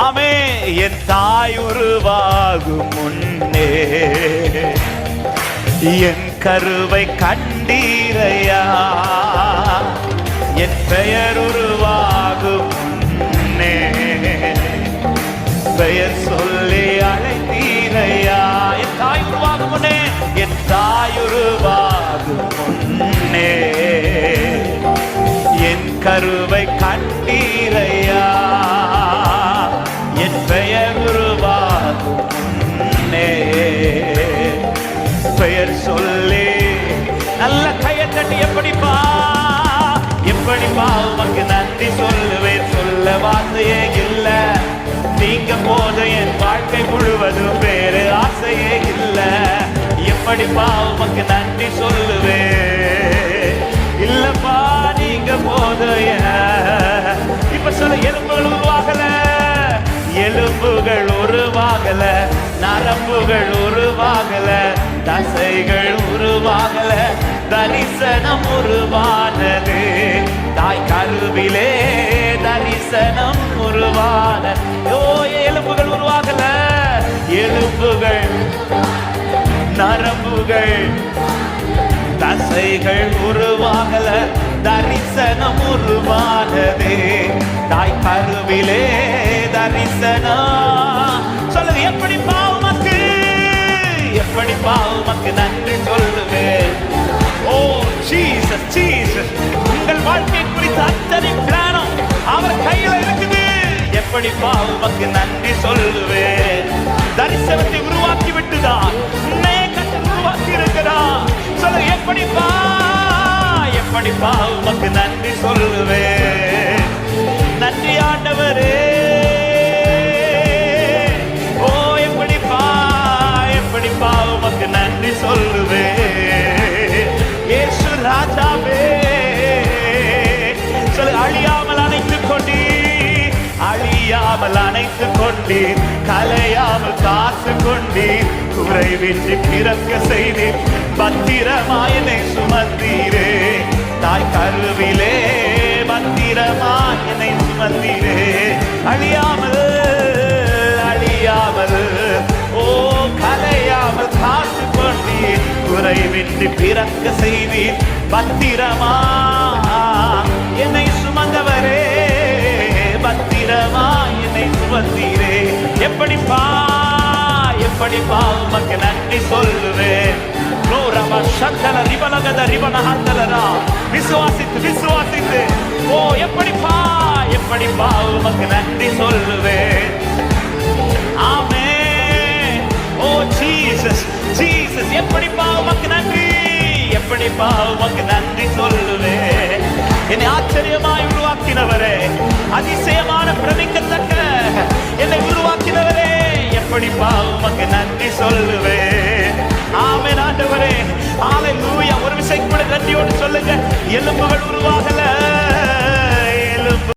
ஆமே. என் தாய் உருவாகும் முன்னே என் கருவை கண்டீரையா, என் பெயர் உருவாகும் முன்னே பெயர் சொல்லி அழைத்தீரையா. என் தாய் உருவாகும் முன்னே, என் தாய் உருவாகும் முன்னே என் கருவை கண்டீரையா, என் பெயர் உருவாகும் முன்னே பெயர் சொல்லி. நல்ல கையை தட்டி எப்படிப்பா உமக்கு நன்றி சொல்லுவேன், சொல்ல வார்த்தையே இல்ல. நீங்க போத என் வாழ்க்கை முழுவதும் வேறு ஆசையே இல்ல. எப்படிப்பா உமக்கு நன்றி சொல்லுவேன், இல்லப்பா நீங்க போத. இப்ப சொல்ல எலும்புகள் உருவாகல, எலும்புகள் உருவாகல, நரம்புகள் உருவாகல, தசைகள் உருவாகல, தரிசனம் உருவானது. தாய் கருவிலே தரிசனம் உருவானது. எலும்புகள் உருவாகல, எலும்புகள் நரம்புகள் தசைகள் உருவாகல, தரிசனம் உருவானது. தாய் கருவிலே தரிசனம். சொல்லுங்க எப்படி பாவமக்கு, எப்படி பாவமக்கு நன்றி சொல்லுவேன். ஓ ஜீசஸ், ஜீசஸ், உங்கள் வாழ்க்கை குறித்த அத்தனை பிளானும் அவர் கையில இருக்குது. எப்படி பாவமக்கு நன்றி சொல்லுவேன். தரிசனத்தை உருவாக்கி விட்டுதான் உன்னையே கற்று உருவாக்கி இருக்கிறா. சொல்லுங்க எப்படிப்பா, எப்படிப்பா உமக்கு நன்றி சொல்லுவேன். நன்றி ஆண்டவரே. ஓ எப்படிப்பா, எப்படிப்பா உமக்கு நன்றி சொல்லுவேன். இயேசு ராஜாவே. சொல்லு அழியாமல் அணைத்துக் கொண்டீ, அழியாமல் அணைத்துக் கொண்டீ, கலையாமல் காத்து கொண்டீ, குறைவின்றி பிறக்க செய்தீ, பத்திரமாயனை சுமந்தீரே. தாய் கருவிலே பத்திரமாயனை சுமந்தீரே. அழியாமல் அழியாமல், ஓ கலையாமல் காத்து கொண்டீர், குறைவின்றி பிறக்க செய்தீர், பத்திரமா என்னை சுமந்தவரே, பத்திரமா என்னை சுமந்தீரே. எப்படிப்பா, எப்படிப்பா உமக்கு நன்றி சொல்லுவேன். விசுவாசித்து விசுவாசித்து, ஓ எப்படிப்பா, எப்படிப்பா உமக்கு நன்றி சொல்லுவேன். ஆமென். ஓ ஜீசஸ், ஜீசஸ், எப்படிப்பா உமக்கு நன்றி, எப்படிப்பா உமக்கு நன்றி சொல்லுவேன். என்னை ஆச்சரியமாய் உருவாக்கினவரே, அதிசயமான பிரமிக்கத்தக்க என்னை உருவாக்கினவரே, எப்படிப்பா உமக்கு நன்றி சொல்லுவேன்.